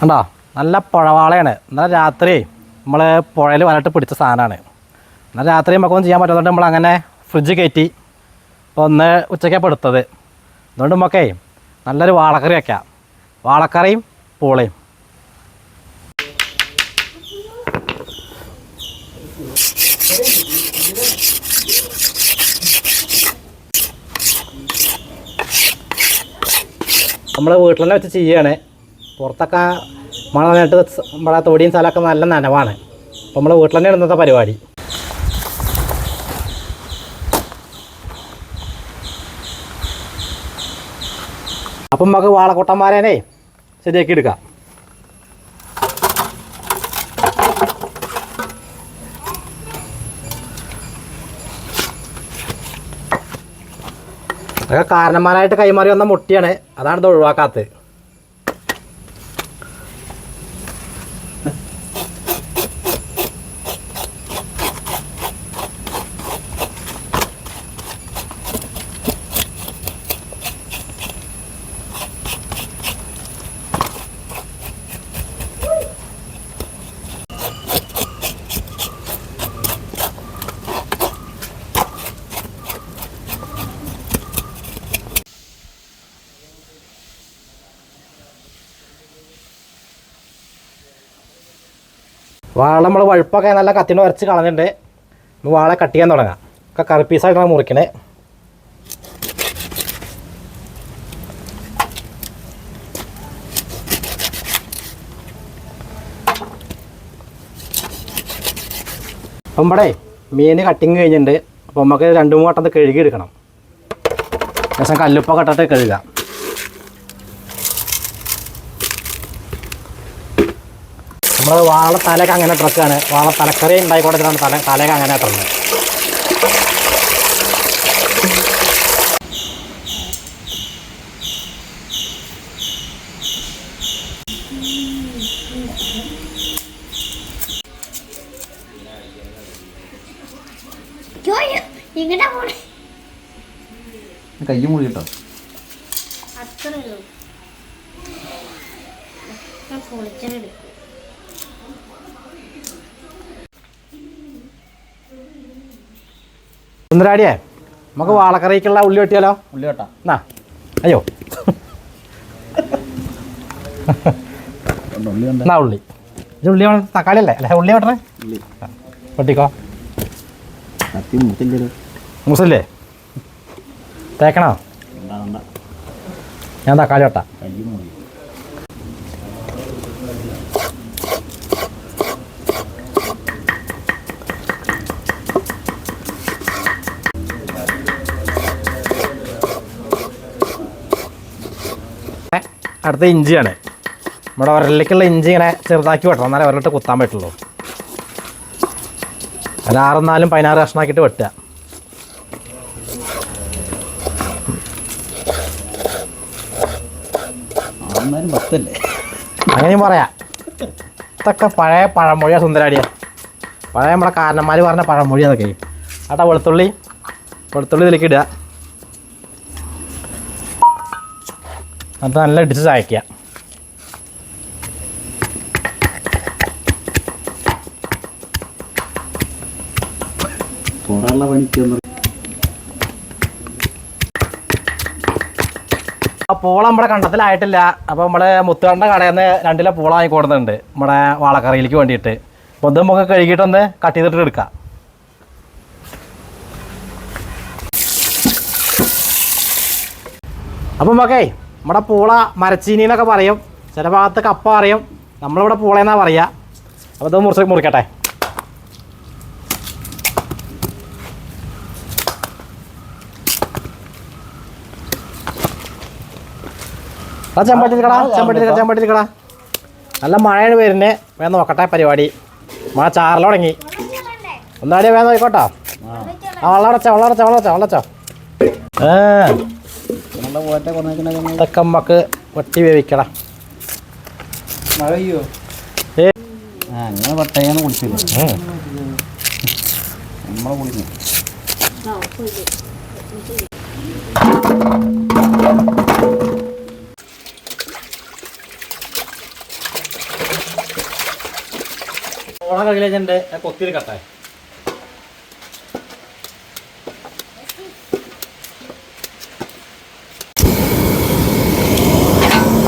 കണ്ടോ നല്ല പുഴവാളയാണ്. എന്നാൽ രാത്രി നമ്മൾ പുഴയിൽ വലട്ട് പിടിച്ച സാധനമാണ്. എന്നാൽ രാത്രി നമുക്കൊന്നും ചെയ്യാൻ പറ്റാത്തതുകൊണ്ട് നമ്മളങ്ങനെ ഫ്രിഡ്ജ് കയറ്റി ഇപ്പോൾ ഒന്ന് ഉച്ചയ്ക്കാണ് എടുത്തത്. അതുകൊണ്ട് നമുക്കേ നല്ലൊരു വാളക്കറി വയ്ക്കാം. വാളക്കറിയും പൂളയും. നമ്മൾ വീട്ടിൽ തന്നെ വെച്ച് ചെയ്യുകയാണ്. പുറത്തൊക്കെ മഴ നനഞ്ഞിട്ട് നമ്മുടെ തൊടിയും സ്ഥലമൊക്കെ നല്ല നനവാണ്. അപ്പോൾ നമ്മൾ വീട്ടിൽ തന്നെ ഇടുന്നത്തെ പരിപാടി. അപ്പം നമുക്ക് വാളക്കുട്ടന്മാരേനെ ശരിയാക്കി എടുക്കാം. അതൊക്കെ കാരണന്മാരായിട്ട് കൈമാറി വന്ന മുട്ടിയാണ്. അതാണ് ഇത് ഒഴിവാക്കാത്തത്. വാള നമ്മൾ വഴുപ്പൊക്കെ നല്ല കത്തിൻ്റെ വരച്ച് കളഞ്ഞിട്ടുണ്ട്. വാള കട്ട് ചെയ്യാൻ തുടങ്ങാം. ഒക്കെ കറി പീസായിട്ടാണ് മുറിക്കണേ. അപ്പം ഇവിടെ മീൻ കട്ടിങ് കഴിഞ്ഞിട്ടുണ്ട്. അപ്പോൾ നമുക്ക് 2-3 വട്ടം കഴുകി എടുക്കണം. ശേഷം കല്ലുപ്പൊക്കെ ഇട്ടിട്ട് കഴുകാം. നമ്മൾ വാള തലയൊക്കെ അങ്ങനെ ഇട്ടിറക്കുകയാണ്. വാള തലക്കറി ഉണ്ടായിക്കോട്ടത്തിലാണ് തലയൊക്കെ അങ്ങനെ ഇട്ടുന്നത്. കൈ മൂടി കേട്ടോ. സുന്ദരാടിയേ, നമുക്ക് വാളക്കറിക്കുള്ള ഉള്ളി വെട്ടിയാലോ? ഉള്ളി വെട്ടാം. എന്നാ അയ്യോ എന്നാ ഉള്ളി ഇത് ഉള്ളി തക്കാളി അല്ലേ അല്ലേ ഉള്ളി വെട്ടണേ? വെട്ടിക്കോ. മുസല്ലേ തേക്കണോ? ഞാൻ തക്കാളി വെട്ടാം. അടുത്ത ഇഞ്ചിയാണ്. നമ്മുടെ ഉരലിലേക്കുള്ള ഇഞ്ചി ഇങ്ങനെ ചെറുതാക്കി വെട്ടണം. എന്നാലേ ഉരലിട്ട് കുത്താൻ പറ്റുള്ളൂ. ഒരു 6-4-16 കഷ്ണമാക്കിയിട്ട് വെട്ടുക. അങ്ങനെയും പറയാം. ഇതൊക്കെ പഴയ പഴമൊഴിയാണ് സുന്ദരാടിയാണ്. പഴയ നമ്മുടെ കാരണന്മാർ പറഞ്ഞ പഴമൊഴി അതൊക്കെ. ആട്ടാ വെളുത്തുള്ളി ഇതിലേക്ക് ഇടുക. അത് നല്ല ഇടിച്ച് ചായക്കുക. ആ പൂള നമ്മുടെ കണ്ടത്തിലായിട്ടില്ല. അപ്പോൾ നമ്മൾ മുത്തുകണ്ട കടയിൽ നിന്ന് 2 കിലോ പൂള വാങ്ങി കൊടുക്കുന്നുണ്ട് നമ്മുടെ വാളക്കറിയിലേക്ക് വേണ്ടിയിട്ട്. അപ്പോൾ ഇത് നമുക്ക് കഴുകിയിട്ടൊന്ന് കട്ട് ചെയ്തിട്ട് എടുക്കാം. അപ്പം നമുക്കേ നമ്മുടെ പൂള മരച്ചീനി എന്നൊക്കെ പറയും. ചില ഭാഗത്ത് കപ്പ പറയും. നമ്മളിവിടെ പൂളയെന്നാണ് പറയുക. അപ്പോൾ ഇത് മുറിക്കട്ടെ. ചെമ്പട്ടിരിക്കടാ. നല്ല മഴയാണ് വരുന്നത്. വേഗം നോക്കട്ടെ പരിപാടി. മഴ ചാറൽ തുടങ്ങി. ഒന്നാടി വേഗം നോക്കോട്ടോ. ആ വെള്ളടച്ചോ. ഇതൊക്കെ നമുക്ക് വെട്ടി വേവിക്കടാ. അങ്ങനെ വട്ടയാണ് കുടിച്ചില്ല. നമ്മളെ കുടിക്കുന്നു. ചോള കറിയിലെ കൊത്തിയെടുക്കട്ടെ.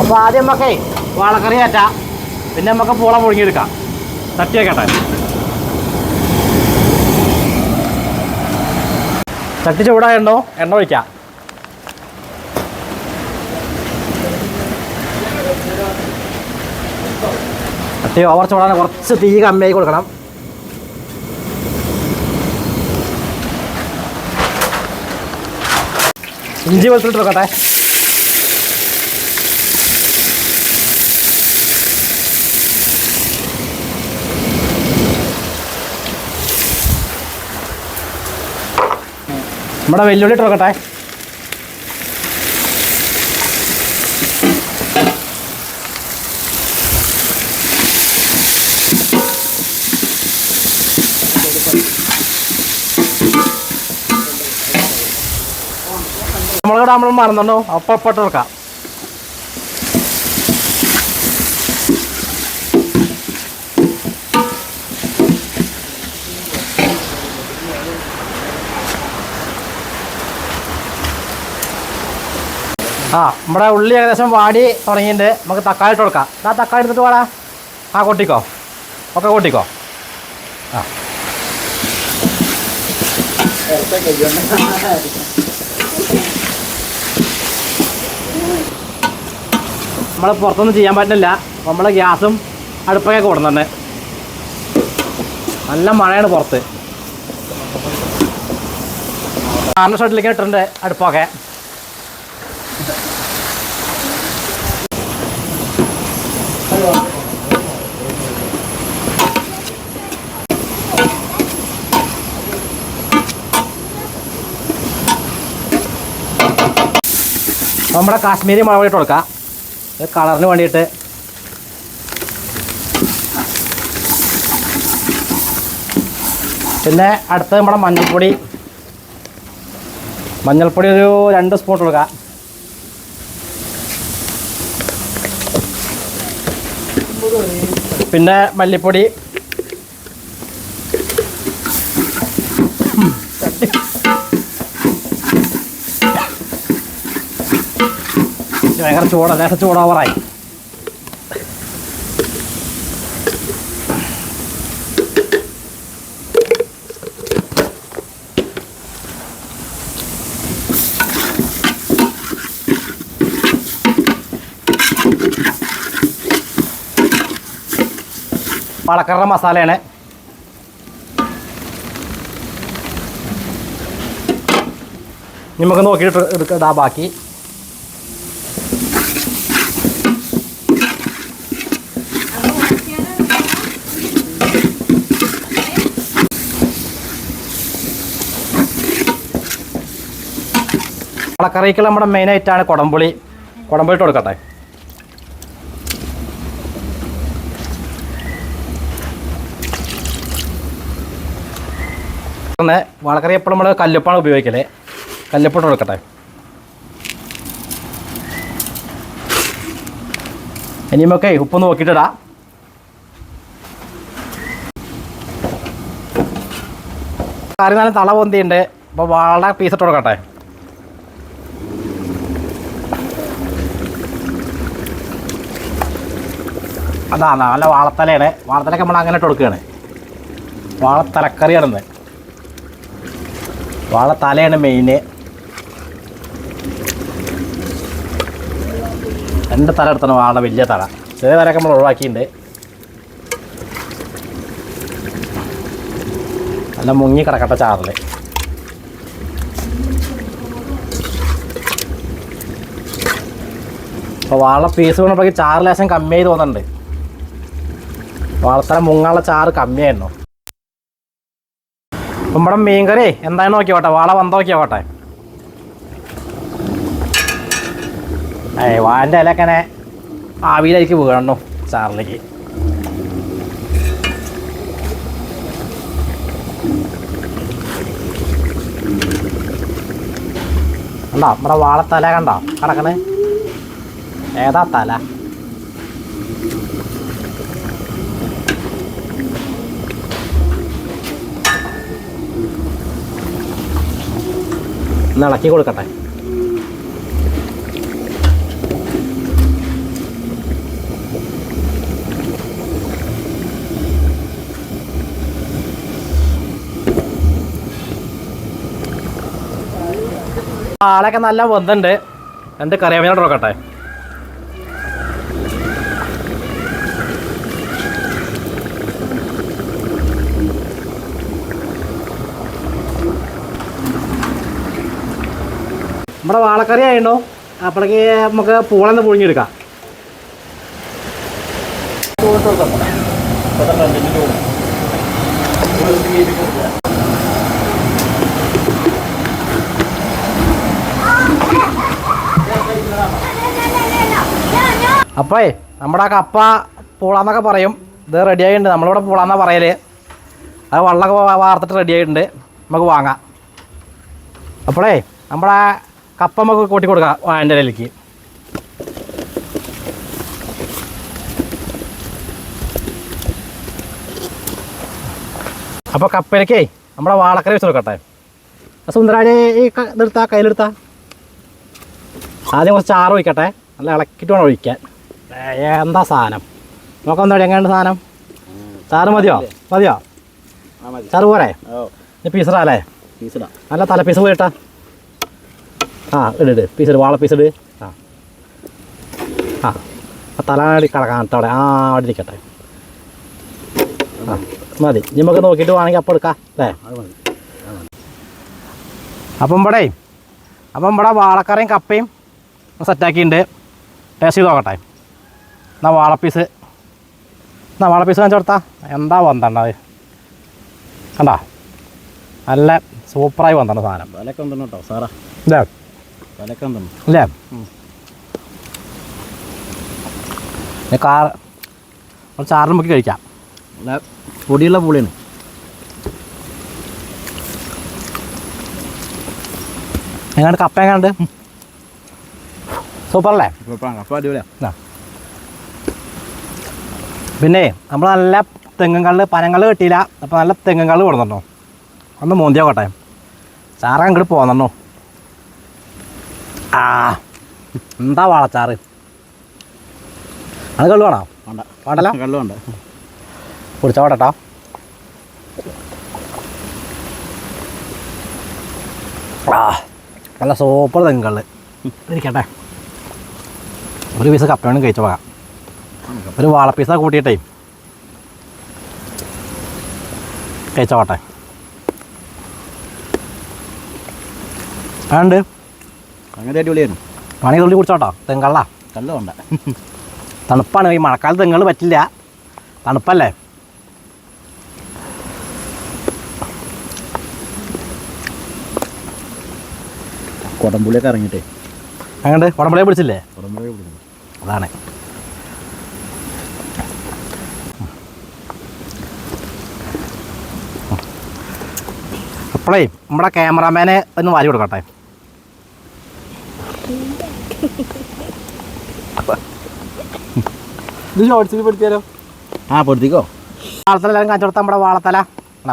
അപ്പോൾ ആദ്യം നമുക്ക് വാളക്കറി കയറ്റാം, പിന്നെ നമുക്ക് പൂള പുഴുങ്ങിയെടുക്കാം. തട്ടി വെക്കട്ടെ. ചട്ടി ചൂടായുണ്ടോ എണ്ണ ഒഴിക്കാം. ചട്ടി ഓവർ ചൂടാണ്, കുറച്ച് തീ കമ്മിയായി കൊടുക്കണം. ഇഞ്ചി വെളുത്തിട്ട് വെക്കട്ടെ. നമ്മുടെ വെല്ലുവിളി ഇട്ട് വെക്കട്ടെ. നമ്മളിവിടെ നമ്മൾ മറന്നുണ്ടോ അപ്പം ഇട്ട് വെക്കാം. നമ്മുടെ ഉള്ളി ഏകദേശം വാടി തുടങ്ങിയിട്ടുണ്ട്. നമുക്ക് തക്കാളി ഇട്ട് കൊടുക്കാം. തക്കാളി എടുത്തിട്ട് വേടാ. കൊട്ടിക്കോ, ഒക്കെ കൊട്ടിക്കോ. നമ്മൾ പുറത്തൊന്നും ചെയ്യാൻ പറ്റില്ല. നമ്മൾ ഗ്യാസും അടുപ്പൊക്കെ കൊടുക്കുന്നുണ്ട്. നല്ല മഴയാണ് പുറത്ത്. 6 ഷട്ടിലേക്ക് ഇട്ടിട്ടുണ്ട് അടുപ്പൊക്കെ. നമ്മുടെ കാശ്മീരി മുളക് പൊടി ഇട്ട് കൊടുക്കാം, കളറിന് വേണ്ടിയിട്ട്. പിന്നെ അടുത്ത് നമ്മുടെ മഞ്ഞൾപ്പൊടി ഒരു 2 സ്പൂൺ കൊടുക്കാം. പിന്നെ മല്ലിപ്പൊടി, ഭയങ്കര ലേശം ചൂടാവറായി. വളക്കറ മസാലയാണ്. നമുക്ക് നോക്കിയിട്ട് എടുക്കടാ ബാക്കി. വളക്കറിക്ക് നമ്മുടെ മെയിനായിട്ടാണ് കുടംപുളി ഇട്ട് കൊടുക്കട്ടെ. വളക്കറി എപ്പോഴും നമ്മൾ കല്ലുപ്പാണ് ഉപയോഗിക്കല്. കല്ലുപ്പിട്ട് കൊടുക്കട്ടെ. ഇനി നമുക്ക് ഉപ്പ് നോക്കിയിട്ടിടാം. കറി നല്ല തള പൊന്തിയുണ്ട്. അപ്പോൾ വാള പീസിട്ട് കൊടുക്കട്ടെ. അതാണ് നല്ല വാളത്തലയാണ്. വാളത്തലയൊക്കെ നമ്മൾ അങ്ങനെ ഇട്ട് കൊടുക്കുകയാണ്. വാളത്തലക്കറിയാണെന്ന്. വാളത്തലയാണ് മെയിന്. 2 തല എടുത്താണ് വാള, വലിയ തല. ചെറിയ തലയൊക്കെ നമ്മൾ ഒഴിവാക്കിയിട്ടുണ്ട്. നല്ല മുങ്ങി കിടക്കട്ടെ ചാറിൽ. അപ്പോൾ വാള പീസ് കൊണ്ടപ്പോഴേക്ക് ചാറ് ലേശം കമ്മിയായി തോന്നുന്നുണ്ട്. വാളത്തല മുങ്ങാനുള്ള ചാറ് കമ്മിയായിരുന്നു. നമ്മുടെ മീൻകറി എന്തായാലും നോക്കിയോട്ടെ. വാള വന്ന് നോക്കിയോട്ടെ. വാഴൻ്റെ ഇലക്കനെ ആവിയിലേക്ക് വീഴണു ചാറിലേക്ക്. കണ്ടോ നമ്മുടെ വാളത്തല കണ്ടോ കിടക്കണേ? ഏതാ തല? ഒന്ന് ഇളക്കി കൊടുക്കട്ടെ. ആളൊക്കെ നല്ല വെന്തുണ്ട്. 2 കറിവേപ്പില കൊടുക്കട്ടെ. നമ്മുടെ വാളക്കറി ആയിട്ടോ. അപ്പോഴേക്ക് നമുക്ക് പൂളന്ന് പുഴുങ്ങിയെടുക്കാം. അപ്പോഴേ നമ്മുടെ കപ്പ പൂളാന്നൊക്കെ പറയും. ഇത് റെഡി ആയിട്ടുണ്ട്. നമ്മളിവിടെ പൂളാന്നാ പറയൽ. അത് വെള്ളമൊക്കെ വാർത്തിട്ട് റെഡി ആയിട്ടുണ്ട്. നമുക്ക് വാങ്ങാം. അപ്പോഴേ നമ്മുടെ കപ്പ നമുക്ക് കൂട്ടി കൊടുക്കാം വാഴൻ്റെ ഇലയിലേക്ക്. അപ്പോൾ കപ്പയിലേക്കേ നമ്മുടെ വാളക്കറി വെച്ച് കൊടുക്കട്ടെ. സുന്ദരാജ് ഈ ഇതെടുത്താ കയ്യിലെടുത്താ. ആദ്യം കുറച്ച് ചാറ് ഒഴിക്കട്ടെ. നല്ല ഇളക്കിയിട്ട് വേണം ഒഴിക്കാൻ. എന്താ സാധനം നോക്കാം. എങ്ങനെയുണ്ട് സാധനം? ചാറ് മതിയോ? ചാറ് പോരെ? പീസറാ അല്ലേ? നല്ല തല പീസ് പോയിട്ടാ. ആ ഇട് പീസ് വാള പീസ് ഇട്. ആ തലടി കിടക്കാൻ കേട്ടോ അവിടെ. അവിടെ ഇരിക്കട്ടെ. ആ മതി. നമുക്ക് നോക്കിയിട്ട് വേണമെങ്കിൽ അപ്പം എടുക്കാം അല്ലേ? അപ്പം ഇവിടെ വാളക്കറിയും കപ്പയും സെറ്റാക്കിയിട്ടുണ്ട്. ടേസ്റ്റ് ചെയ്ത് നോക്കട്ടെ. എന്നാ വാളപ്പീസ് കാണിച്ചു കൊടുത്താൽ എന്താ വന്നണ്ടത് കണ്ടാ. നല്ല സൂപ്പറായി വന്നിട്ടുണ്ട് സാധനം. വിലക്ക് വന്നു കേട്ടോ സാറാ. ഇല്ലേ വിലക്ക് വന്നു അല്ലേ? ചാറിന് മുക്കി കഴിക്കാം. നല്ല പൊടിയുള്ള പൂളിയാണ്. എങ്ങാണ്ട് കപ്പ എങ്ങാണ്ട് സൂപ്പറല്ലേ? കപ്പ അടിപൊളിയാ. പിന്നെ നമ്മൾ നല്ല തെങ്ങുകളിൽ പനങ്ങൾ കിട്ടിയില്ല. അപ്പോൾ നല്ല തെങ്ങുകൾ കൊടുക്കുന്നുണ്ടോ ഒന്ന് മോന്തിയോക്കട്ടെ. ചാറ് അങ്ങോട്ട് പോകുന്നുണ്ടോ. ആ എന്താ വാളച്ചാറ്. അത് കള്ളു വേണോ? വേണ്ടല്ലോ. കള്ളു വേണ്ട. കുടിച്ചോട്ടെട്ടോ. ആ നല്ല സൂപ്പർ തെങ്ങുകൾ ഇരിക്കട്ടെ. ഒരു പീസ് കപ്പ വേണം കഴിച്ചു പോകാം. ഒരു വാളപ്പീസ കൂട്ടിയിട്ടേ കഴിച്ചോട്ടെ. അതുണ്ട് അങ്ങനെ അടിപൊളിയായിരുന്നു. പണി തുള്ളി കുടിച്ചോട്ടോ. തെങ്കള്ള കള്ളു വേണ്ട. തണുപ്പാണ്. ഈ മഴക്കാലത്ത് തെങ്ങുകൾ പറ്റില്ല. തണുപ്പല്ലേ? കുടംപുളിയൊക്കെ ഇറങ്ങിയിട്ടേ. അങ്ങനെ കുടമ്പുളിയെ പിടിച്ചില്ലേ? കുടംപുളിയെ പിടിച്ചു. അതാണ്. അപ്പോഴേ നമ്മുടെ ക്യാമറാമാനെ ഒന്ന് വാരി കൊടുക്കട്ടെ. ഇത് ഷോർട്സിൽ പെടുത്തിയാലോ? ആ പെടുത്തിക്കോ. വാളത്തല എല്ലാവരും കാണിച്ചു കൊടുത്താൽ നമ്മുടെ വാളത്തല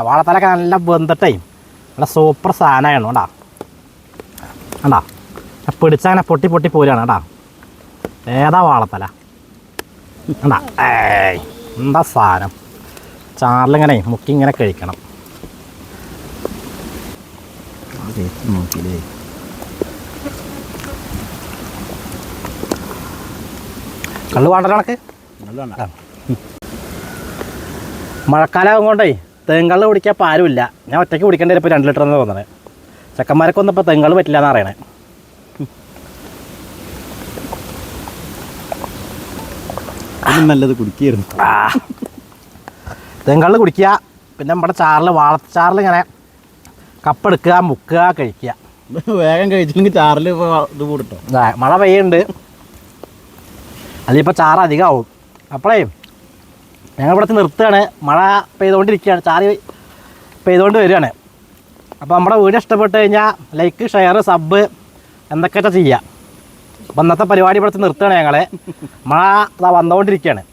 വാളത്തലൊക്കെ നല്ല വെന്തിട്ടേ നല്ല സൂപ്പർ സാധനമാണ് കേട്ടാ. കണ്ടാ പിടിച്ചങ്ങനെ പൊട്ടി പൊട്ടി പോരുകയാണ് കേട്ടാ. ഏതാ വാളത്തല കണ്ടാ. എന്താ സാധനം. ചാറിലിങ്ങനെ മുക്കി ഇങ്ങനെ കഴിക്കണം. നോക്കിയില്ലേ കള്ളു വേണ്ടല്ലോ കണക്ക്. നല്ല മഴക്കാലം കൊണ്ടേ തെങ്കള്ള് കുടിക്കാൻ ഇപ്പോൾ ആരുമില്ല. ഞാൻ ഒറ്റയ്ക്ക് കുടിക്കേണ്ടി വരും. ഇപ്പോൾ 2 ലിറ്റർ എന്ന് തോന്നണേ. ചെക്കന്മാരൊക്കെ ഒന്നും ഇപ്പോൾ തെങ്കള്ള് പറ്റില്ല എന്ന് അറിയണേ. നല്ലത് കുടിക്കായിരുന്നു. തെങ്കള്ള് കുടിക്കുക. പിന്നെ നമ്മുടെ വാളച്ചാറിൽ ഇങ്ങനെ കപ്പെടുക്കുക, മുക്കുക, കഴിക്കുക. വേഗം കഴിച്ചില്ലെങ്കിൽ ചാറിൽ ഇത് കൂടിട്ടോ. മഴ പെയ്യുന്നുണ്ട്. അതിലിപ്പോൾ ചാറ് അധികമാവും. അപ്പോഴേ ഞങ്ങൾ ഇവിടുത്തെ നിർത്തുകയാണ്. മഴ പെയ്തുകൊണ്ടിരിക്കുകയാണ്. ചാറ് പെയ്തുകൊണ്ട് വരികയാണ്. അപ്പോൾ നമ്മുടെ വീഡിയോ ഇഷ്ടപ്പെട്ട് കഴിഞ്ഞാൽ ലൈക്ക്, ഷെയർ, സബ് എന്തൊക്കെയാ ചെയ്യുക. അപ്പോൾ ഇന്നത്തെ പരിപാടി ഇവിടുത്തെ നിർത്തുകയാണ് ഞങ്ങൾ. മഴ വന്നുകൊണ്ടിരിക്കുകയാണ്.